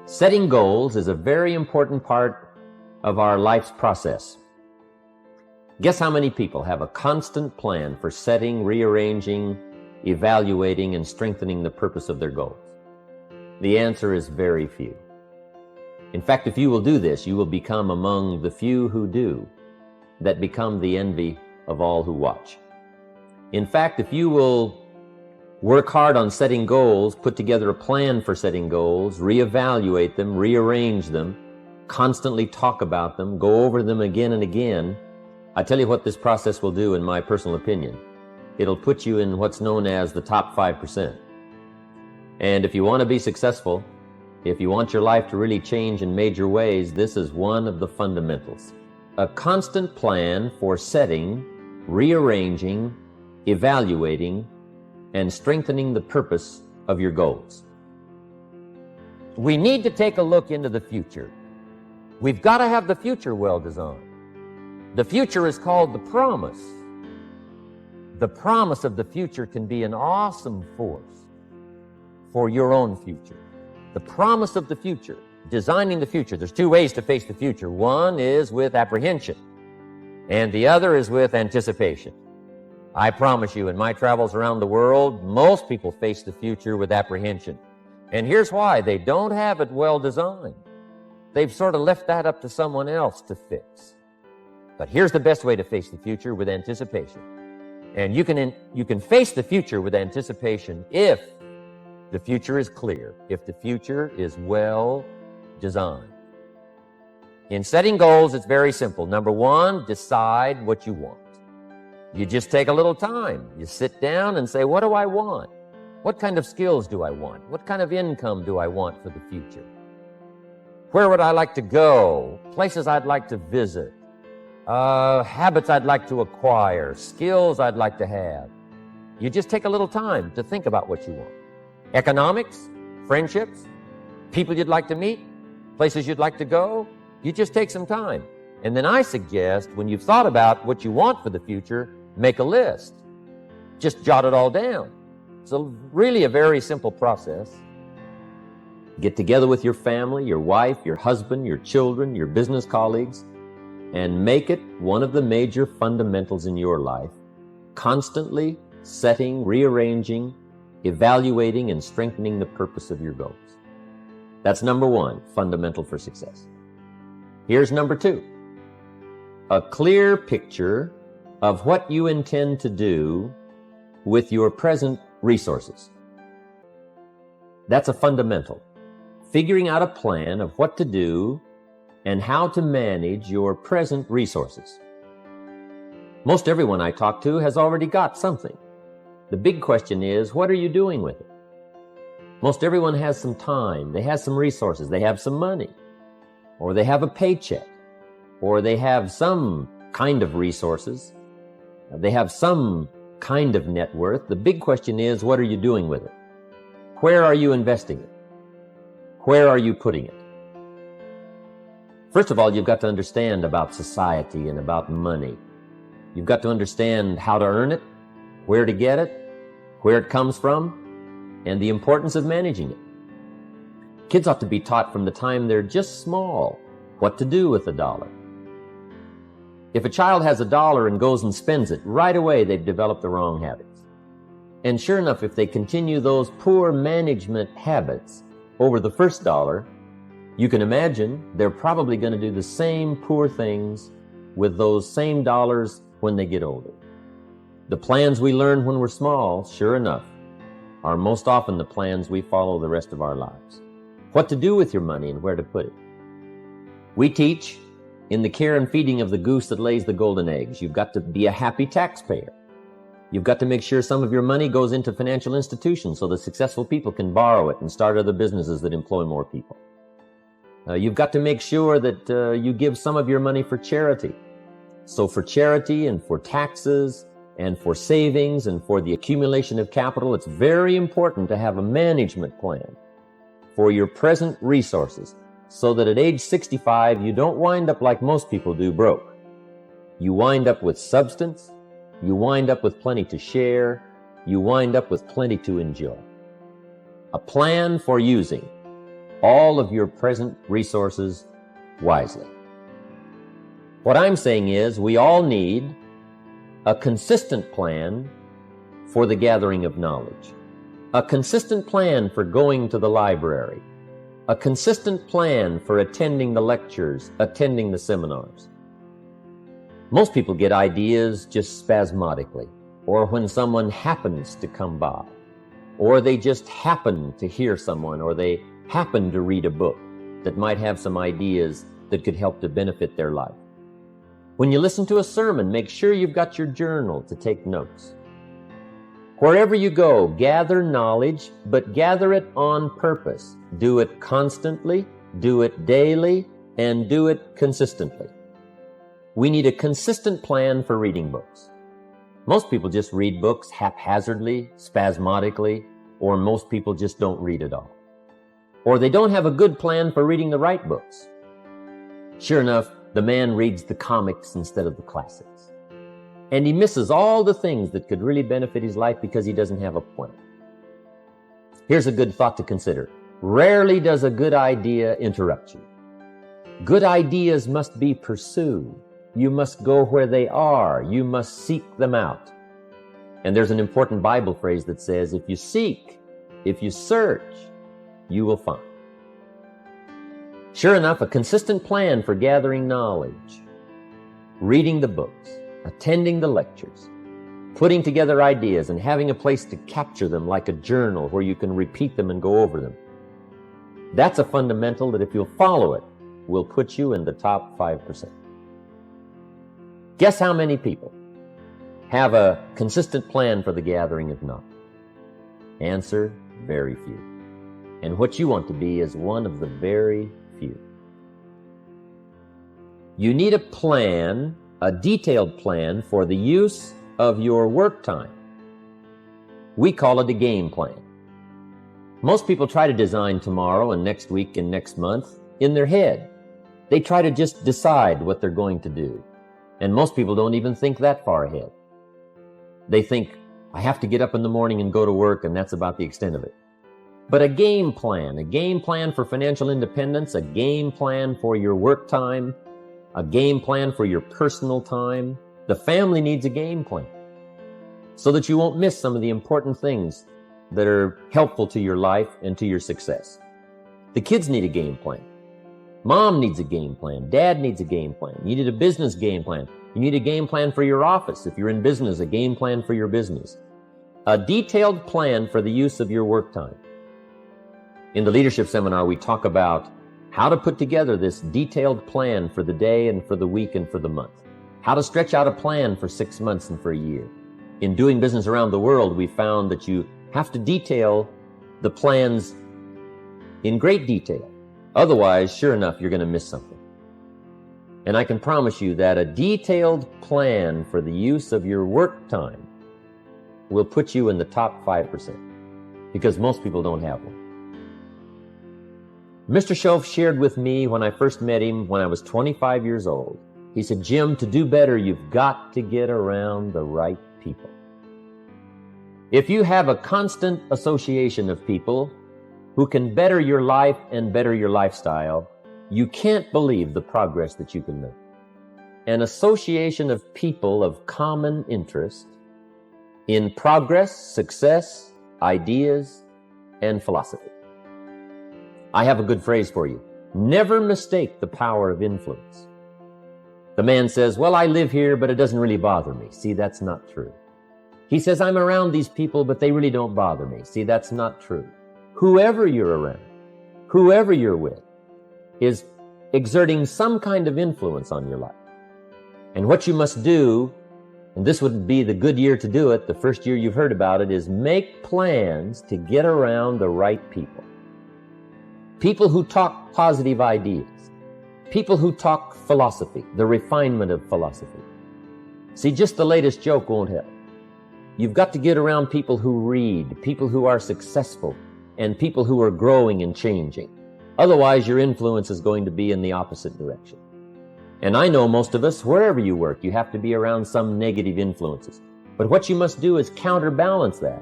Setting goals is a very important part of our life's process. Guess how many people have a constant plan for setting, rearranging, evaluating, and strengthening the purpose of their goals? The answer is very few. In fact, if you will do this, you will become among the few who do, that become the envy of all who watch. In fact, if you will work hard on setting goals, put together a plan for setting goals, reevaluate them, rearrange them, constantly talk about them, go over them again and again, I tell you what this process will do in my personal opinion. It'll put you in what's known as the top 5%. And if you want to be successful, if you want your life to really change in major ways, this is one of the fundamentals. A constant plan for setting, rearranging, evaluating, and strengthening the purpose of your goals. We need to take a look into the future. We've got to have the future well designed. The future is called the promise. The promise of the future can be an awesome force for your own future. The promise of the future, designing the future. There's two ways to face the future. One is with apprehension, and the other is with anticipation. I promise you, in my travels around the world, most people face the future with apprehension. And here's why. They don't have it well designed. They've sort of left that up to someone else to fix. But here's the best way to face the future, with anticipation. And you can face the future with anticipation if the future is clear, if the future is well designed. In setting goals, it's very simple. Number one, decide what you want. You just take a little time. You sit down and say, what do I want? What kind of skills do I want? What kind of income do I want for the future? Where would I like to go? Places I'd like to visit. Habits I'd like to acquire. Skills I'd like to have. You just take a little time to think about what you want. Economics, friendships, people you'd like to meet, places you'd like to go. You just take some time. And then I suggest, when you've thought about what you want for the future, make a list. Just jot it all down. It's really a very simple process. Get together with your family, your wife, your husband, your children, your business colleagues, and make it one of the major fundamentals in your life. Constantly setting, rearranging, evaluating, and strengthening the purpose of your goals. That's number one, fundamental for success. Here's number two. A clear picture of what you intend to do with your present resources. That's a fundamental. Figuring out a plan of what to do and how to manage your present resources. Most everyone I talk to has already got something. The big question is, what are you doing with it? Most everyone has some time, they have some resources, they have some money, or they have a paycheck, or they have some kind of resources, they have some kind of net worth. The big question is, what are you doing with it? Where are you investing it? Where are you putting it? First of all, you've got to understand about society and about money. You've got to understand how to earn it, where to get it, where it comes from, and the importance of managing it. Kids ought to be taught from the time they're just small what to do with a dollar. If a child has a dollar and goes and spends it, right away they've developed the wrong habits. And sure enough, if they continue those poor management habits over the first dollar, you can imagine they're probably going to do the same poor things with those same dollars when they get older. The plans we learn when we're small, sure enough, are most often the plans we follow the rest of our lives. What to do with your money and where to put it. We teach in the care and feeding of the goose that lays the golden eggs. You've got to be a happy taxpayer. You've got to make sure some of your money goes into financial institutions so that successful people can borrow it and start other businesses that employ more people. You've got to make sure that you give some of your money for charity. So for charity and for taxes and for savings and for the accumulation of capital, it's very important to have a management plan for your present resources so that at age 65, you don't wind up like most people do, broke. You wind up with substance, you wind up with plenty to share, you wind up with plenty to enjoy. A plan for using all of your present resources wisely. What I'm saying is we all need a consistent plan for the gathering of knowledge, a consistent plan for going to the library, a consistent plan for attending the lectures, attending the seminars. Most people get ideas just spasmodically, or when someone happens to come by, or they just happen to hear someone, or they happen to read a book that might have some ideas that could help to benefit their life. When you listen to a sermon, make sure you've got your journal to take notes. Wherever you go, gather knowledge, but gather it on purpose. Do it constantly, do it daily, and do it consistently. We need a consistent plan for reading books. Most people just read books haphazardly, spasmodically, or most people just don't read at all. Or they don't have a good plan for reading the right books. Sure enough, the man reads the comics instead of the classics. And he misses all the things that could really benefit his life because he doesn't have a plan. Here's a good thought to consider. Rarely does a good idea interrupt you. Good ideas must be pursued. You must go where they are. You must seek them out. And there's an important Bible phrase that says, if you seek, if you search, you will find. Sure enough, a consistent plan for gathering knowledge, reading the books, attending the lectures, putting together ideas and having a place to capture them like a journal where you can repeat them and go over them. That's a fundamental that if you'll follow it, will put you in the top 5%. Guess how many people have a consistent plan for the gathering of knowledge? Answer, very few. And what you want to be is one of the very few. You need a plan, a detailed plan for the use of your work time. We call it a game plan. Most people try to design tomorrow and next week and next month in their head. They try to just decide what they're going to do. And most people don't even think that far ahead. They think, I have to get up in the morning and go to work, and that's about the extent of it. But a game plan for financial independence, a game plan for your work time, a game plan for your personal time. The family needs a game plan so that you won't miss some of the important things that are helpful to your life and to your success. The kids need a game plan. Mom needs a game plan. Dad needs a game plan. You need a business game plan. You need a game plan for your office. If you're in business, a game plan for your business. A detailed plan for the use of your work time. In the leadership seminar, we talk about how to put together this detailed plan for the day and for the week and for the month. How to stretch out a plan for 6 months and for a year. In doing business around the world, we found that you have to detail the plans in great detail. Otherwise, sure enough, you're going to miss something. And I can promise you that a detailed plan for the use of your work time will put you in the top 5%, because most people don't have one. Mr. Shoaff shared with me when I first met him when I was 25 years old. He said, Jim, to do better, you've got to get around the right people. If you have a constant association of people who can better your life and better your lifestyle, you can't believe the progress that you can make. An association of people of common interest in progress, success, ideas, and philosophy. I have a good phrase for you. Never mistake the power of influence. The man says, well, I live here, but it doesn't really bother me. See, that's not true. He says, I'm around these people, but they really don't bother me. See, that's not true. Whoever you're around, whoever you're with, is exerting some kind of influence on your life. And what you must do, and this would be the good year to do it, the first year you've heard about it, is make plans to get around the right people. People who talk positive ideas. People who talk philosophy, the refinement of philosophy. See, just the latest joke won't help. You've got to get around people who read, people who are successful, and people who are growing and changing. Otherwise, your influence is going to be in the opposite direction. And I know most of us, wherever you work, you have to be around some negative influences. But what you must do is counterbalance that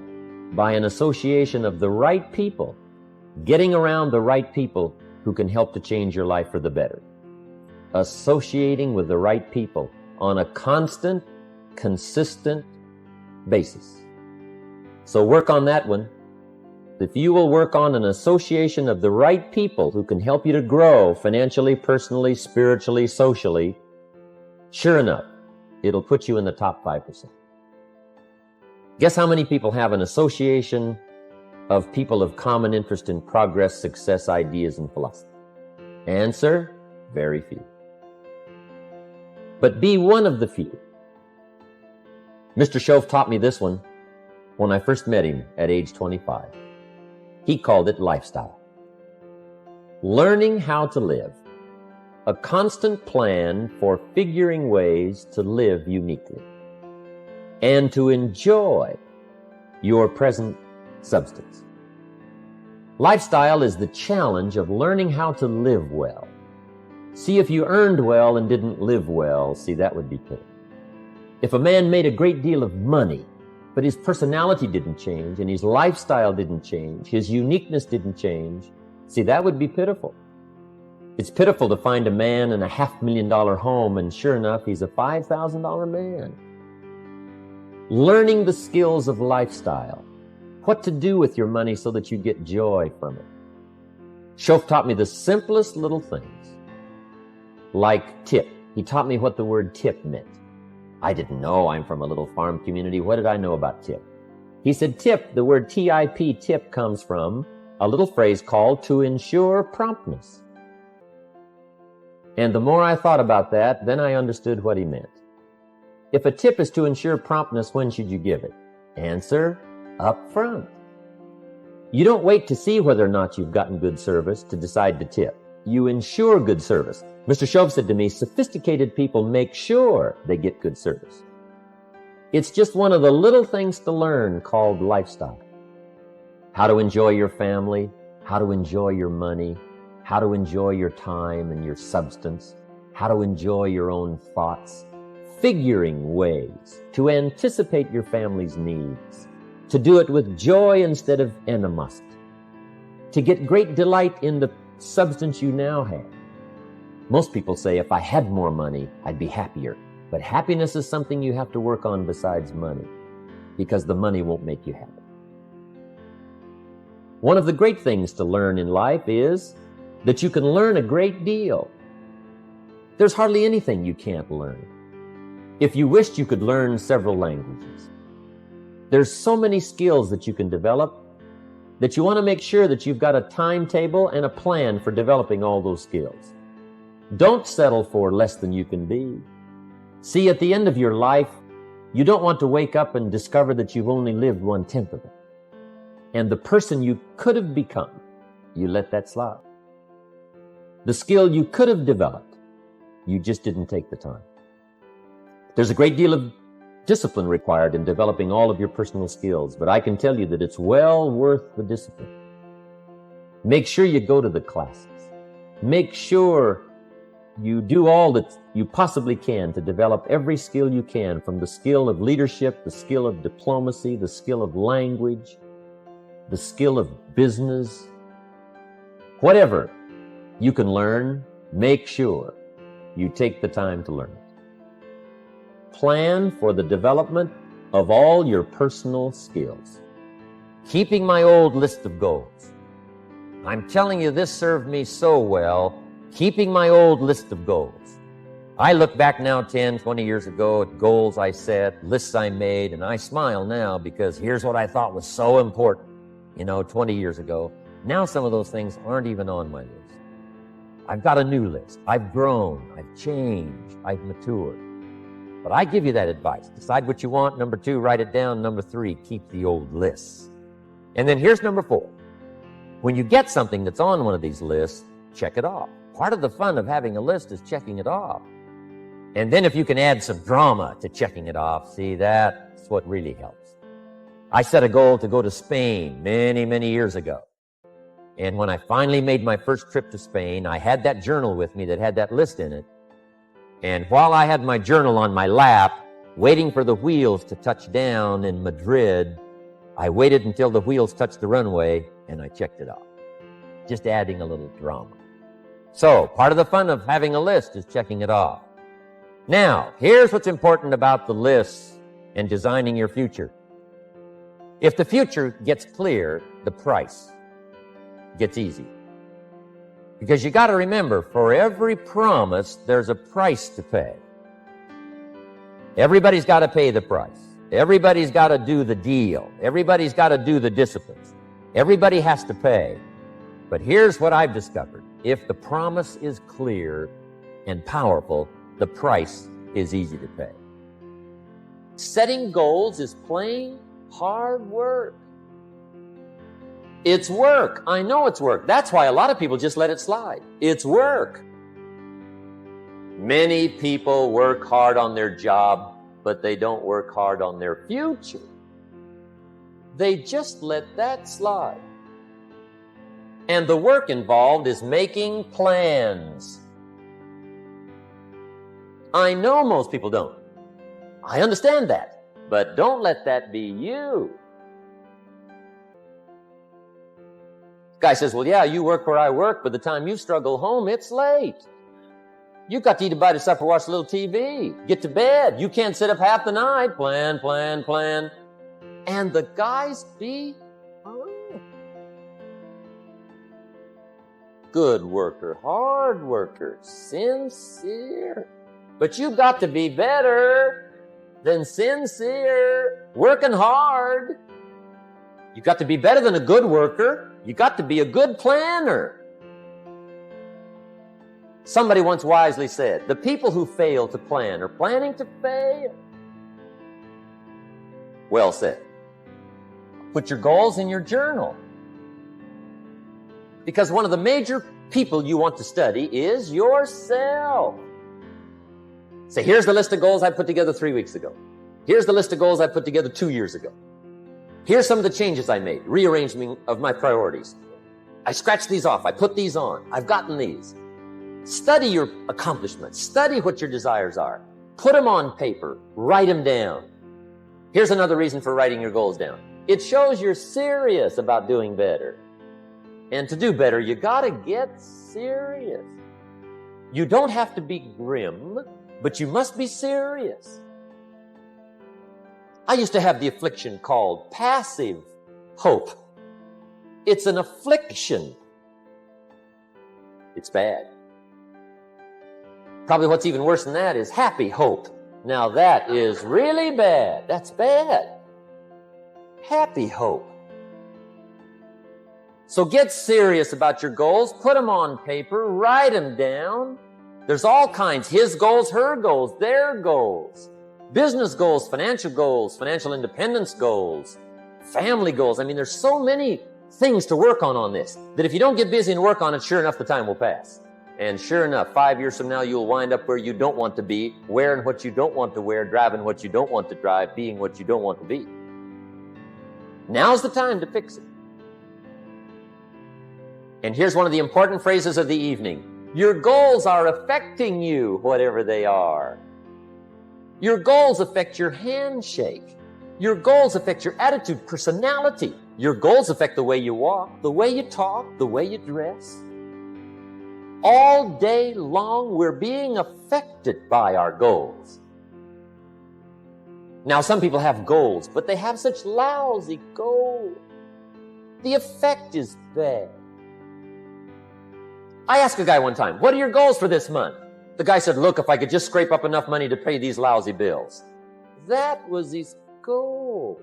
by an association of the right people Getting around the right people who can help to change your life for the better. Associating with the right people on a constant, consistent basis. So work on that one. If you will work on an association of the right people who can help you to grow financially, personally, spiritually, socially, sure enough, it'll put you in the top 5%. Guess how many people have an association of people of common interest in progress, success, ideas, and philosophy? Answer, very few. But be one of the few. Mr. Shove taught me this one when I first met him at age 25. He called it lifestyle. Learning how to live. A constant plan for figuring ways to live uniquely and to enjoy your present substance. Lifestyle is the challenge of learning how to live well. See, if you earned well and didn't live well, see, that would be pitiful. If a man made a great deal of money, but his personality didn't change and his lifestyle didn't change, his uniqueness didn't change, see, that would be pitiful. It's pitiful to find a man in a $500,000 home and sure enough, he's a $5,000 man. Learning the skills of lifestyle, what to do with your money so that you get joy from it. Shof taught me the simplest little things, like tip. He taught me what the word tip meant. I didn't know. I'm from a little farm community. What did I know about tip? He said tip, the word T-I-P, tip, comes from a little phrase called to ensure promptness. And the more I thought about that, then I understood what he meant. If a tip is to ensure promptness, when should you give it? Answer, up front. You don't wait to see whether or not you've gotten good service to decide to tip. You ensure good service. Mr. Shove said to me, sophisticated people make sure they get good service. It's just one of the little things to learn called lifestyle. How to enjoy your family, how to enjoy your money, how to enjoy your time and your substance, how to enjoy your own thoughts, figuring ways to anticipate your family's needs, to do it with joy instead of animosity, to get great delight in the substance you now have. Most people say, if I had more money, I'd be happier. But happiness is something you have to work on besides money, because the money won't make you happy. One of the great things to learn in life is that you can learn a great deal. There's hardly anything you can't learn. If you wished you could learn several languages, there's so many skills that you can develop that you want to make sure that you've got a timetable and a plan for developing all those skills. Don't settle for less than you can be. See, at the end of your life, you don't want to wake up and discover that you've only lived 1/10 of it. And the person you could have become, you let that slide. The skill you could have developed, you just didn't take the time. There's a great deal of discipline required in developing all of your personal skills, but I can tell you that it's well worth the discipline. Make sure you go to the classes. Make sure you do all that you possibly can to develop every skill you can, from the skill of leadership, the skill of diplomacy, the skill of language, the skill of business. Whatever you can learn, make sure you take the time to learn it. Plan for the development of all your personal skills. Keeping my old list of goals. I'm telling you, this served me so well, keeping my old list of goals. I look back now 10, 20 years ago at goals I set, lists I made, and I smile now because here's what I thought was so important, 20 years ago. Now some of those things aren't even on my list. I've got a new list. I've grown, I've changed, I've matured. But I give you that advice. Decide what you want. Number 2, write it down. Number 3, keep the old lists. And then here's number 4. When you get something that's on one of these lists, check it off. Part of the fun of having a list is checking it off. And then if you can add some drama to checking it off, see, that's what really helps. I set a goal to go to Spain many, many years ago. And when I finally made my first trip to Spain, I had that journal with me that had that list in it. And while I had my journal on my lap, waiting for the wheels to touch down in Madrid, I waited until the wheels touched the runway and I checked it off. just adding a little drama. So, part of the fun of having a list is checking it off. Now, here's what's important about the lists and designing your future. If the future gets clear, the price gets easy. Because you got to remember, for every promise, there's a price to pay. Everybody's got to pay the price. Everybody's got to do the deal. Everybody's got to do the disciplines. Everybody has to pay. But here's what I've discovered. If the promise is clear and powerful, the price is easy to pay. Setting goals is plain hard work. It's work. I know it's work. That's why a lot of people just let it slide. It's work. Many people work hard on their job, but they don't work hard on their future. They just let that slide. And the work involved is making plans. I know most people don't. I understand that. But don't let that be you. Guy says, well, yeah, you work where I work. By the time you struggle home, it's late. You've got to eat a bite of supper, watch a little TV, get to bed. You can't sit up half the night. Plan, plan, plan. And the guys be good worker, hard worker, sincere. But you've got to be better than sincere, working hard. You've got to be better than a good worker. You've got to be a good planner. Somebody once wisely said, the people who fail to plan are planning to fail. Well said. Put your goals in your journal. Because one of the major people you want to study is yourself. Say, here's the list of goals I put together 3 weeks ago. Here's the list of goals I put together 2 years ago. Here's some of the changes I made, rearranging of my priorities. I scratched these off. I put these on. I've gotten these. Study your accomplishments. Study what your desires are. Put them on paper. Write them down. Here's another reason for writing your goals down. It shows you're serious about doing better. And to do better, you gotta get serious. You don't have to be grim, but you must be serious. I used to have the affliction called passive hope. It's an affliction. It's bad. Probably what's even worse than that is happy hope. Now that is really bad. That's bad. Happy hope. So get serious about your goals. Put them on paper. Write them down. There's all kinds. His goals, her goals, their goals. Business goals, financial independence goals, family goals. I mean, there's so many things to work on this that if you don't get busy and work on it, sure enough, the time will pass. And sure enough, 5 years from now, you'll wind up where you don't want to be, wearing what you don't want to wear, driving what you don't want to drive, being what you don't want to be. Now's the time to fix it. And here's one of the important phrases of the evening. Your goals are affecting you, whatever they are. Your goals affect your handshake. Your goals affect your attitude, personality. Your goals affect the way you walk, the way you talk, the way you dress. All day long, we're being affected by our goals. Now, some people have goals, but they have such lousy goals. The effect is bad. I asked a guy one time, what are your goals for this month? The guy said, look, if I could just scrape up enough money to pay these lousy bills. That was his goal.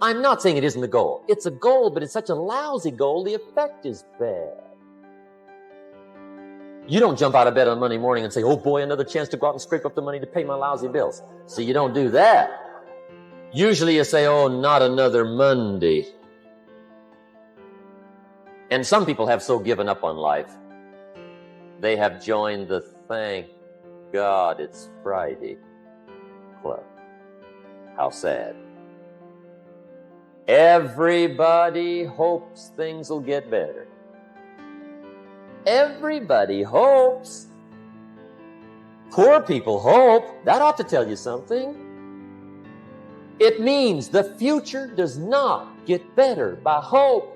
I'm not saying it isn't a goal. It's a goal, but it's such a lousy goal, the effect is bad. You don't jump out of bed on Monday morning and say, oh boy, another chance to go out and scrape up the money to pay my lousy bills. So you don't do that. Usually you say, oh, not another Monday. And some people have so given up on life, they have joined the thank God it's Friday club. How sad. Everybody hopes things will get better. Everybody hopes. Poor people hope. That ought to tell you something. It means the future does not get better by hope.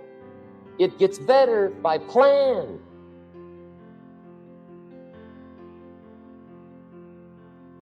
It gets better by plan.